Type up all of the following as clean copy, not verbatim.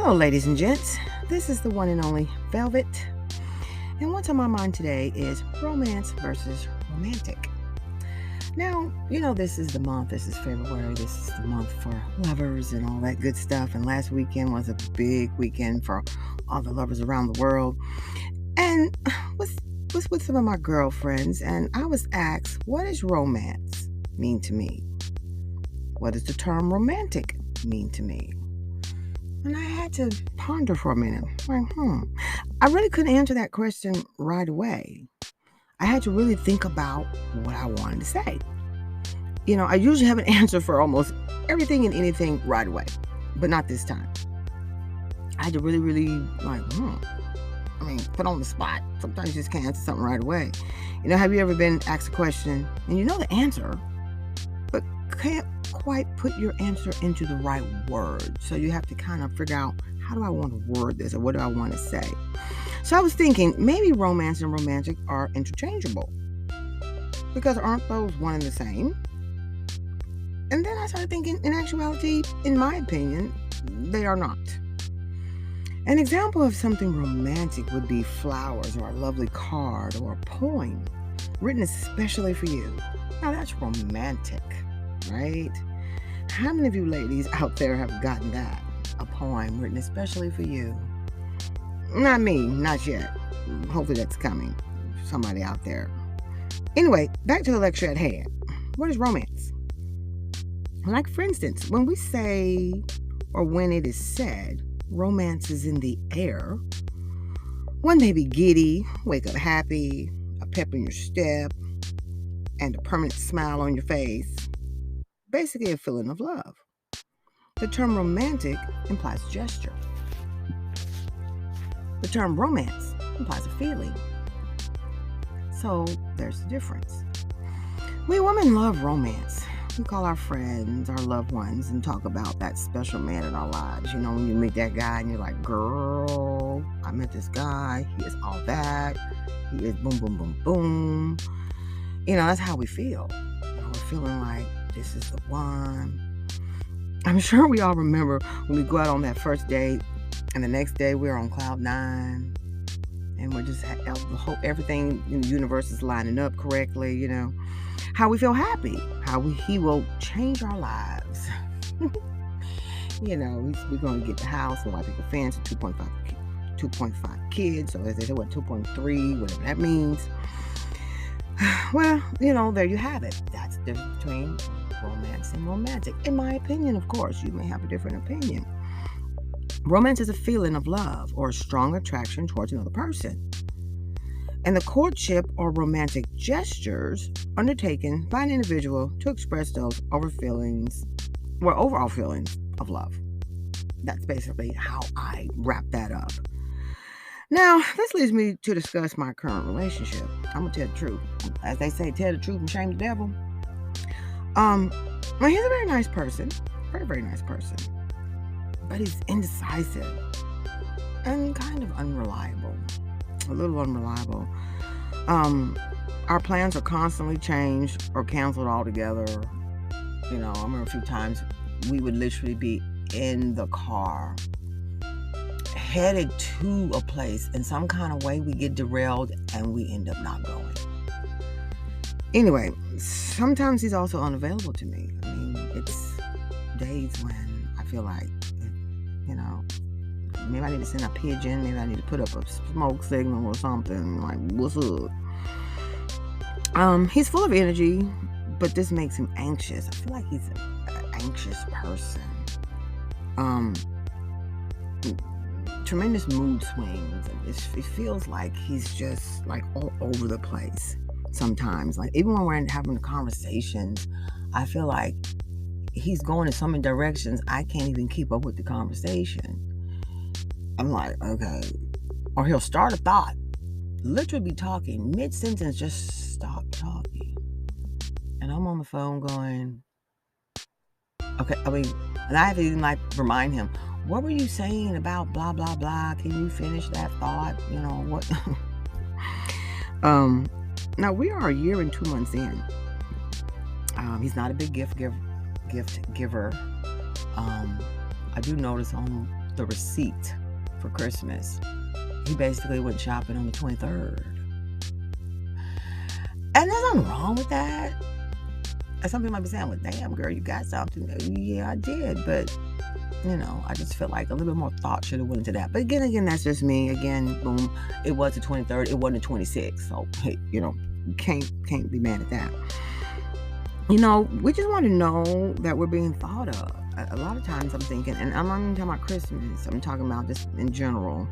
Hello, ladies and gents. This is the one and only Velvet. And what's on my mind today is romance versus romantic. Now, this is the month. This is February. This is the month for lovers and all that good stuff. And last weekend was a big weekend for all the lovers around the world. And was with some of my girlfriends, and I was asked, what does romance mean to me? What does the term romantic mean to me? And I had to ponder for a minute. I really couldn't answer that question right away. I had to really think about what I wanted to say. I usually have an answer for almost everything and anything right away, but not this time. I had to really put on the spot. Sometimes you just can't answer something right away. Have you ever been asked a question and you know the answer, but can't quite put your answer into the right words? So you have to kind of figure out, how do I want to word this, or what do I want to say? So I was thinking, maybe romance and romantic are interchangeable, because aren't those one and the same? And then I started thinking, in actuality, in my opinion, they are not. An example of something romantic would be flowers, or a lovely card, or a poem written especially for you. Now that's romantic, right? How many of you ladies out there have gotten that? A poem written especially for you? Not me, not yet. Hopefully that's coming. Somebody out there. Anyway, back to the lecture at hand. What is romance? Like, for instance, when we say, or when it is said, romance is in the air, one may be giddy, wake up happy, a pep in your step, and a permanent smile on your face. Basically a feeling of love. The term romantic implies gesture. The term romance implies a feeling. So there's the difference. We women love romance. We call our friends, our loved ones, and talk about that special man in our lives. When you meet that guy and you're like, girl, I met this guy. He is all that. He is boom, boom, boom, boom. That's how we feel. We're feeling like this is the one. I'm sure we all remember when we go out on that first date, and the next day we're on cloud 9, and we're just everything in the universe is lining up correctly. How we feel happy, how he will change our lives. We're going to get the house, and wipe the fence, 2.5 kids, so as they say, 2.3, whatever that means. Well, there you have it. That's the difference between romance and romantic. In my opinion, of course, you may have a different opinion. Romance is a feeling of love or a strong attraction towards another person. And the courtship or romantic gestures undertaken by an individual to express those overall feelings of love. That's basically how I wrap that up. Now, this leads me to discuss my current relationship. I'm going to tell the truth. As they say, tell the truth and shame the devil. Well, he's a very nice person. Very, very nice person. But he's indecisive and kind of unreliable. A little unreliable. Our plans are constantly changed or canceled altogether. I remember a few times we would literally be in the car headed to a place, in some kind of way we get derailed and we end up not going. Anyway, sometimes he's also unavailable to me. It's days when I feel like, maybe I need to send a pigeon, maybe I need to put up a smoke signal or something, like, what's up? He's full of energy, but this makes him anxious. I feel like he's an anxious person. Tremendous mood swings. It feels like he's just like all over the place sometimes. Like, even when we're having conversations, I feel like he's going in so many directions I can't even keep up with the conversation. I'm like, okay. Or he'll start a thought, literally be talking, mid-sentence, just stop talking. And I'm on the phone going, okay, and I have to even remind him, what were you saying about blah, blah, blah? Can you finish that thought? What? Now, we are a year and 2 months in. He's not a big gift giver. I do notice on the receipt for Christmas. He basically went shopping on the 23rd. And there's nothing wrong with that. And some people might be saying, well, damn, girl, you got something. Yeah, I did. But, I just feel like a little bit more thought should have went into that. But again, that's just me. Again, boom, it was the 23rd. It wasn't the 26th. So, hey, can't be mad at that. We just want to know that we're being thought of. A lot of times I'm thinking, and I'm not even talking about Christmas. I'm talking about just in general.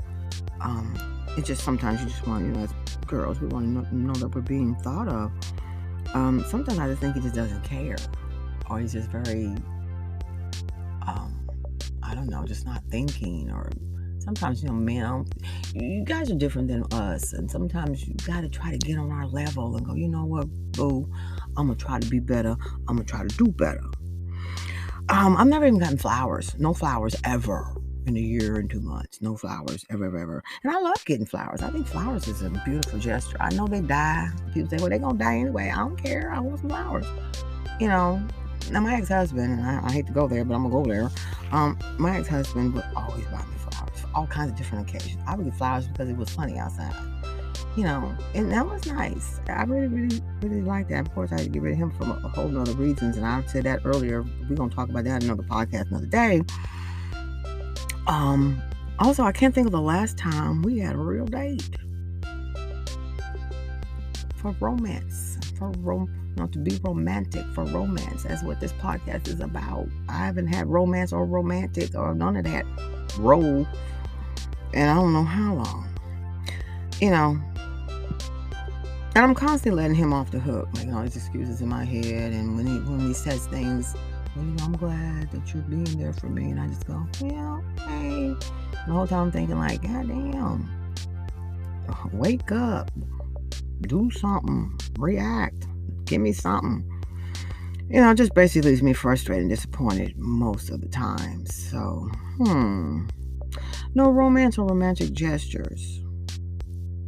It's just sometimes you just want, as girls, we want to know that we're being thought of. Sometimes I just think he just doesn't care, or he's just very, I don't know, just not thinking. Or sometimes, man, you guys are different than us, and sometimes you got to try to get on our level and go, you know what, boo, I'm gonna try to be better. I'm gonna try to do better. I've never even gotten flowers. No flowers ever. In a year and 2 months. No flowers, ever. And I love getting flowers. I think flowers is a beautiful gesture. I know they die. People say, well, they're going to die anyway. I don't care. I want some flowers. Now my ex-husband, and I hate to go there, but I'm going to go there. My ex-husband would always buy me flowers for all kinds of different occasions. I would get flowers because it was sunny outside. And that was nice. I really liked that. Of course, I had to get rid of him for a whole nother reasons, and I said that earlier. We're going to talk about that in another podcast another day. Also, I can't think of the last time we had a real date for romance, to be romantic, for romance. That's what this podcast is about. I haven't had romance or romantic or none of that role, and I don't know how long, and I'm constantly letting him off the hook, making all these excuses in my head, and when he says things, well, I'm glad that you're being there for me. And I just go, yeah, hey. The whole time I'm thinking like, God damn, wake up, do something, react, give me something. It just basically leaves me frustrated and disappointed most of the time. So, no romance or romantic gestures.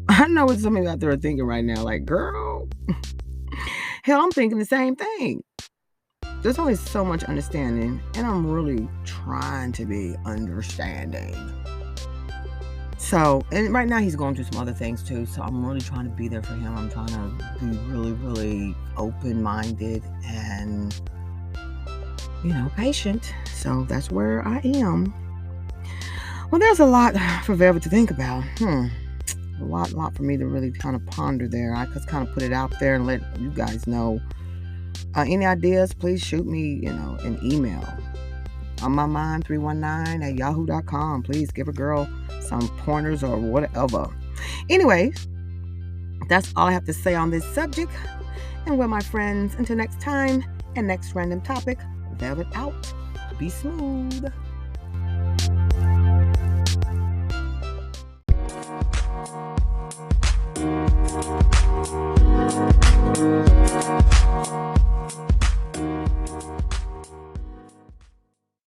I know what some of you out there are thinking right now, like, girl, hell, I'm thinking the same thing. There's only so much understanding, and I'm really trying to be understanding. So, and right now he's going through some other things too, so I'm really trying to be there for him. I'm trying to be really, really open-minded and, patient. So that's where I am. Well, there's a lot for Velvet to think about. A lot for me to really kind of ponder there. I just kind of put it out there and let you guys know. Any ideas, please shoot me, an email. On my mind, 319@yahoo.com. Please give a girl some pointers or whatever. Anyways, that's all I have to say on this subject. And well, my friends, until next time and next random topic, Velvet out. Be smooth.